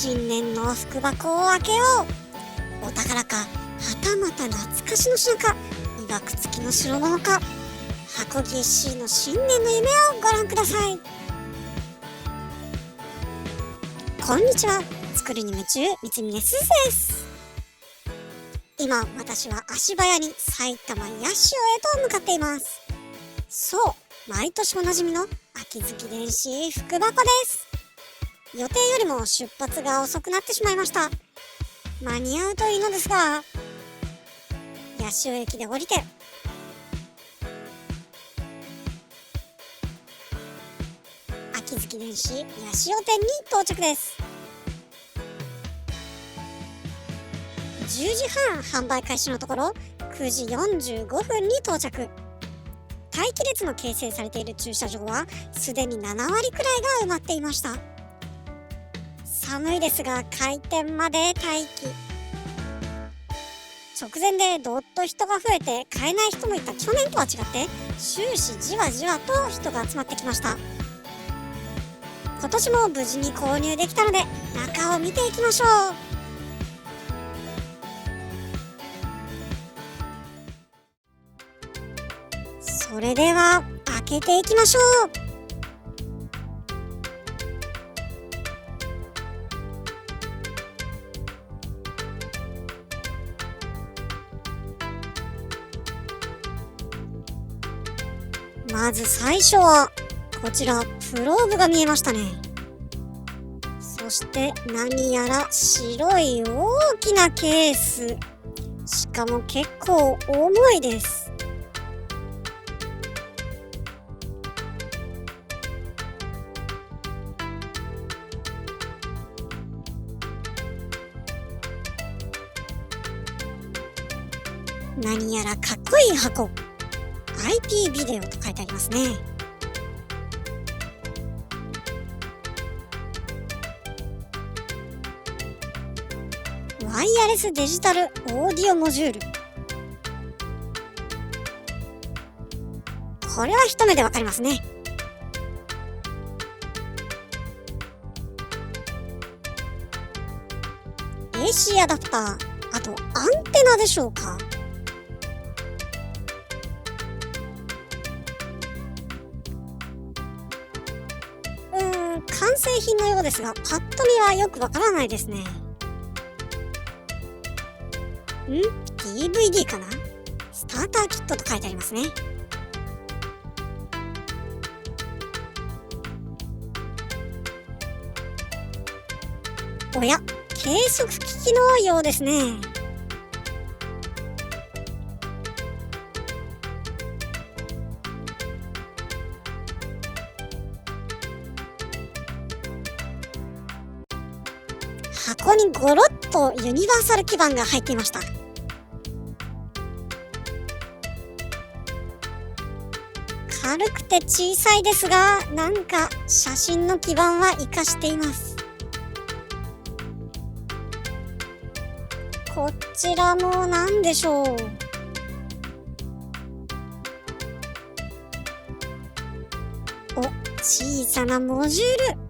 新年の福箱を開けよう。お宝か、はたまた懐かしの品か、いわくつきの代物か、箱ぎっしりの新年の夢をご覧ください。こんにちは、作るに夢中、三峰すずです。今私は足早に埼玉八潮へと向かっています。そう、毎年おなじみの秋月電子福箱です。予定よりも出発が遅くなってしまいました。間に合うといいのですが、八潮駅で降りて秋月電子八潮店に到着です。10時半販売開始のところ、9時45分に到着。待機列の形成されている駐車場はすでに7割くらいが埋まっていました。寒いですが開店まで待機。直前でどっと人が増えて買えない人もいた去年とは違って終始じわじわと人が集まってきました。今年も無事に購入できたので中を見ていきましょう。それでは開けていきましょう。まず最初はこちらプローブが見えましたね。そして何やら白い大きなケース、しかも結構重いです。何やらかっこいい箱、 IP ビデオと書いてありますね。ワイヤレスデジタルオーディオモジュール、これは一目でわかりますね。AC アダプター、あとアンテナでしょうか。完成品のようですが、パッと見はよくわからないですね。DVD かな。スターターキットと書いてありますね。おや、計測機器のようですね。箱にゴロッとユニバーサル基板が入っていました。軽くて小さいですが、なんか写真の基板は活かしています。こちらも何でしょう。お、小さなモジュール。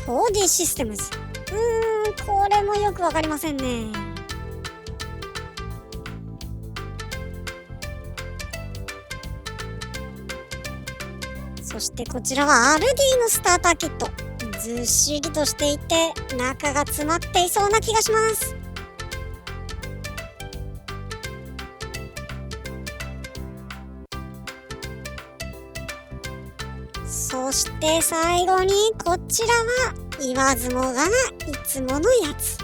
4D システムズ。これもよくわかりませんね。そしてこちらは RD のスターターキット。ずっしりとしていて中が詰まっていそうな気がします。そして最後にこちらは言わずもがないつものやつ。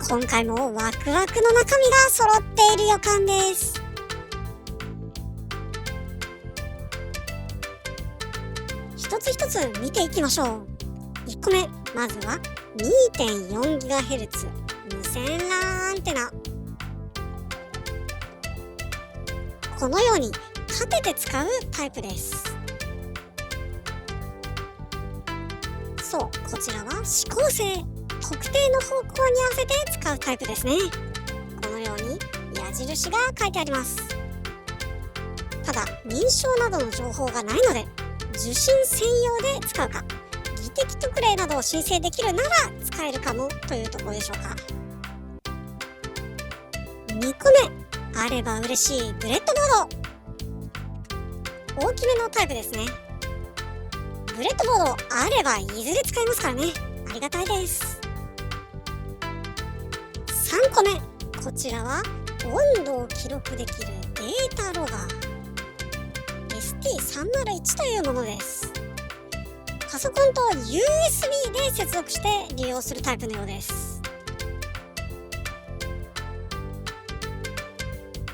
今回もワクワクの中身が揃っている予感です。一つ一つ見ていきましょう。1個目、まずは 2.4GHz 無線 LAN アンテナ。このように立てて使うタイプです。そう、こちらは指向性、特定の方向に合わせて使うタイプですね。このように矢印が書いてあります。ただ認証などの情報がないので受信専用で使うか、技的特例などを申請できるなら使えるかもというところでしょうか。2個目、あれば嬉しいブレッドボード。大きめのタイプですね。ブレッドボードあればいずれ使えますからね。ありがたいです。3個目、こちらは温度を記録できるデータロガー ST301 というものです。パソコンと USB で接続して利用するタイプのようです。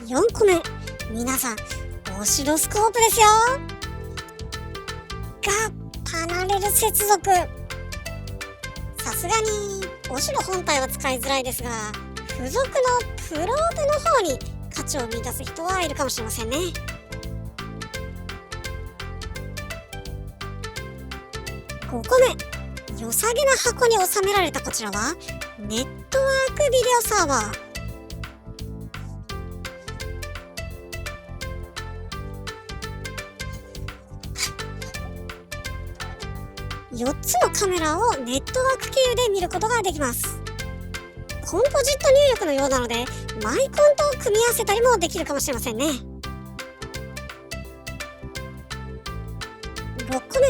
4個目、皆さんオシロスコープですよ。がパラレル接続、さすがにオシロ本体は使いづらいですが、付属のプローブの方に価値を見出す人はいるかもしれませんね。5個目、良さげな箱に収められたこちらはネットワークビデオサーバー。4つのカメラをネットワーク経由で見ることができます。コンポジット入力のようなのでマイコンと組み合わせたりもできるかもしれませんね。6個目、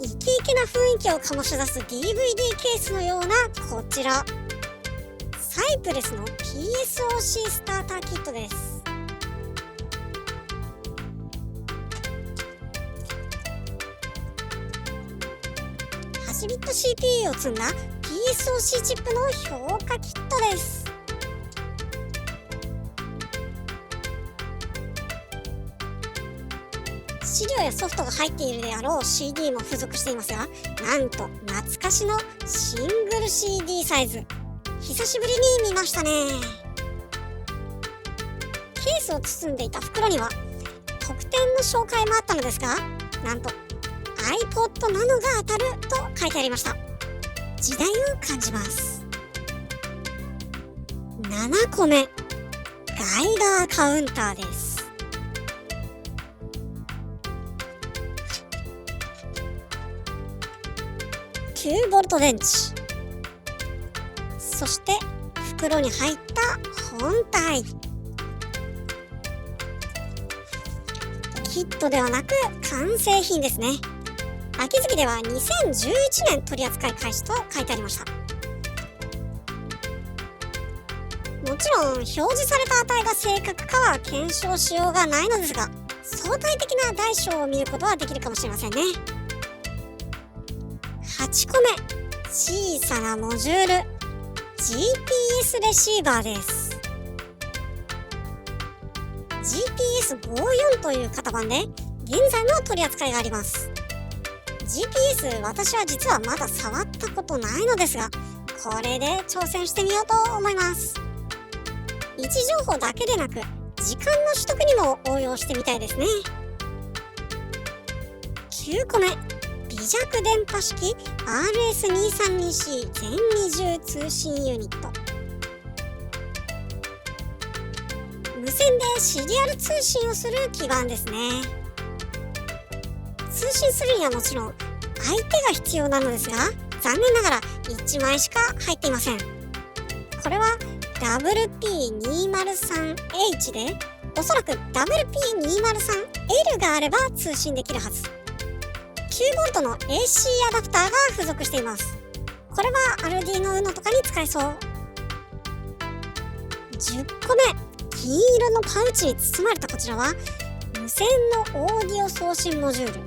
イケイケな雰囲気を醸し出す DVD ケースのようなこちら、サイプレスの PSOC スターターキットです。8ビット CPU を積んだ PSOC チップの評価キットです。資料やソフトが入っているであろう CD も付属していますが、なんと懐かしのシングル CD サイズ、久しぶりに見ましたね。ケースを包んでいた袋には特典の紹介もあったのですが、なんと iPod Nano が当たると書いてありました。時代を感じます。7個目、ガイダーカウンターです。9V 電池、そして袋に入った本体。キットではなく完成品ですね。秋月では2011年取り扱い開始と書いてありました。もちろん表示された値が正確かは検証しようがないのですが、相対的な大小を見ることはできるかもしれませんね。8個目、小さなモジュール GPS レシーバーです。 GPS54 という型番で現在も取り扱いがあります。 GPS 私は実はまだ触ったことないのですが、これで挑戦してみようと思います。位置情報だけでなく時間の取得にも応用してみたいですね。9個目、微弱電波式 RS232C 全二重通信ユニット。無線でシリアル通信をする基板ですね。通信するにはもちろん相手が必要なのですが、残念ながら1枚しか入っていません。これは WP203H で、おそらく WP203L があれば通信できるはず。9V の AC アダプターが付属しています。これは Arduino Uno とかに使えそう。10個目、金色のパウチに包まれたこちらは無線のオーディオ送信モジュール。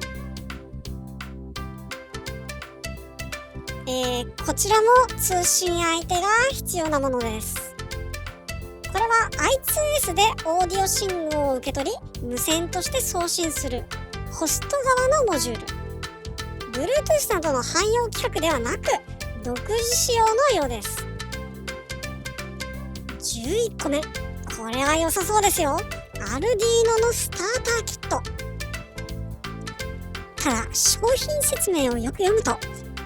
こちらも通信相手が必要なものです。これは I2S でオーディオ信号を受け取り無線として送信するホスト側のモジュール。 Bluetooth などの汎用規格ではなく独自仕様のようです。11個目、これは良さそうですよ。Arduino のスターターキット。ただ商品説明をよく読むと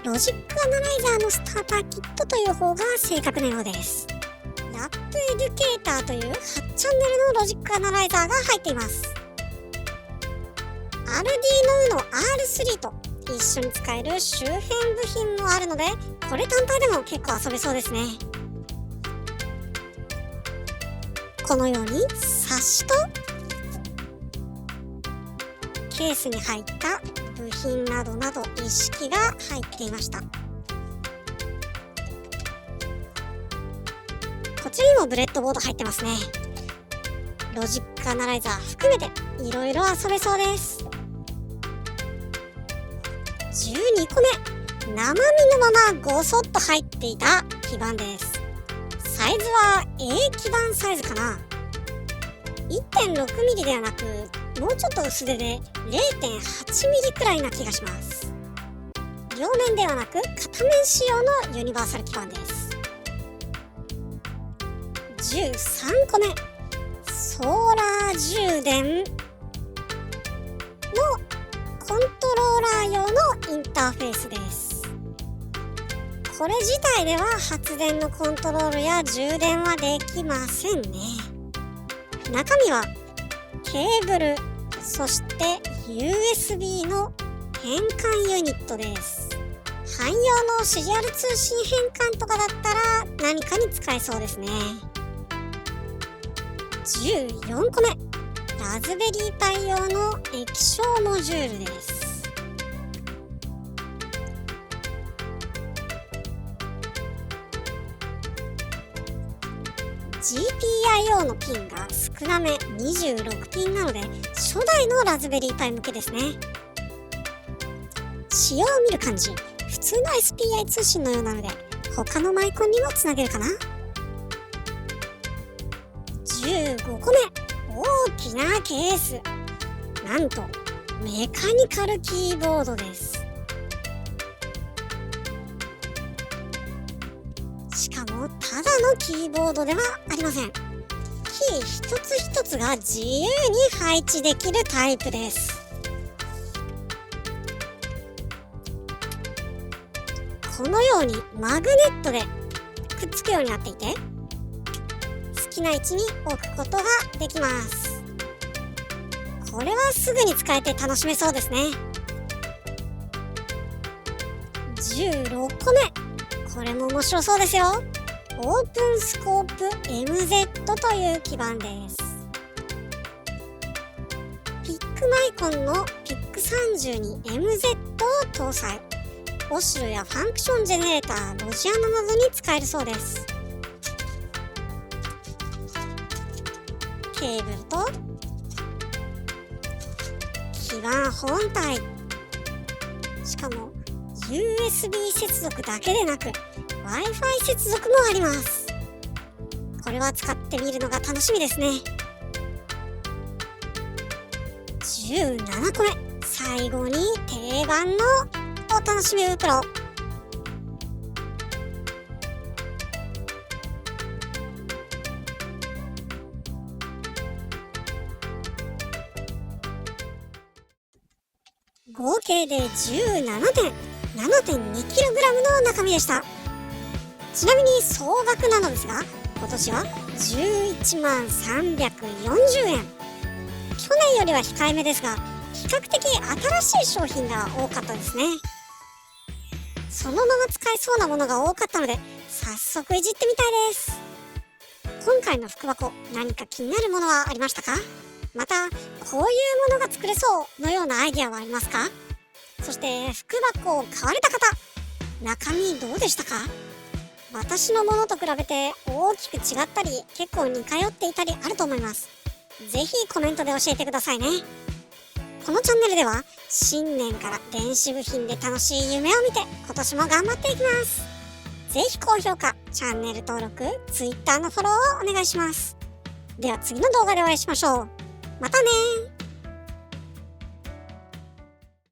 ロジックアナライザーのスターターキットという方が正確なようです。ラップエデュケーターという8チャンネルのロジックアナライザーが入っています。アルディーノ Uno R3 と一緒に使える周辺部品もあるので、これ単体でも結構遊べそうですね。このように冊子とケースに入った部品などなど一式が入っていました。こちらにもブレッドボード入ってますね。ロジックアナライザー含めていろいろ遊べそうです。12個目、生身のままごそっと入っていた基板です。サイズは A 基板サイズかな。 1.6mm ではなく、もうちょっと薄手で 0.8mm くらいな気がします。両面ではなく片面仕様のユニバーサル基板です。13個目、ソーラー充電のコントローラー用のインターフェースです。これ自体では発電のコントロールや充電はできませんね。中身はケーブル、そして USB の変換ユニットです。汎用のシリアル通信変換とかだったら何かに使えそうですね。14個目、ラズベリーパイ用の液晶モジュールです。GPIO のピンが少なめ26ピンなので、初代のラズベリーパイ向けですね。仕様を見る感じ、普通の SPI 通信のようなので、他のマイコンにもつなげるかな。15個目、大きなケース。なんとメカニカルキーボードです。しかもただのキーボードではありません。キー一つ一つが自由に配置できるタイプです。このようにマグネットでくっつくようになっていて、好きな位置に置くことができます。これはすぐに使えて楽しめそうですね。16個目、これも面白そうですよ。オープンスコープ MZ という基板です。ピックマイコンのピック30に MZ を搭載。オシルやファンクションジェネレーター、ロジアナなどに使えるそうです。ケーブルと基板本体、しかも USB 接続だけでなく Wi-Fi 接続もあります。これは使ってみるのが楽しみですね。17個目、最後に定番のお楽しみ袋。合計で17.7.2kg の中身でした。ちなみに総額なのですが、今年は11万340円。去年よりは控えめですが、比較的新しい商品が多かったですね。そのまま使えそうなものが多かったので、早速いじってみたいです。今回の福箱、何か気になるものはありましたか？また、こういうものが作れそうのようなアイデアはありますか？そして福箱を買われた方、中身どうでしたか？私のものと比べて大きく違ったり、結構似通っていたりあると思います。ぜひコメントで教えてくださいね。このチャンネルでは新年から電子部品で楽しい夢を見て今年も頑張っていきます。ぜひ高評価、チャンネル登録、Twitter のフォローをお願いします。では次の動画でお会いしましょう。またねー。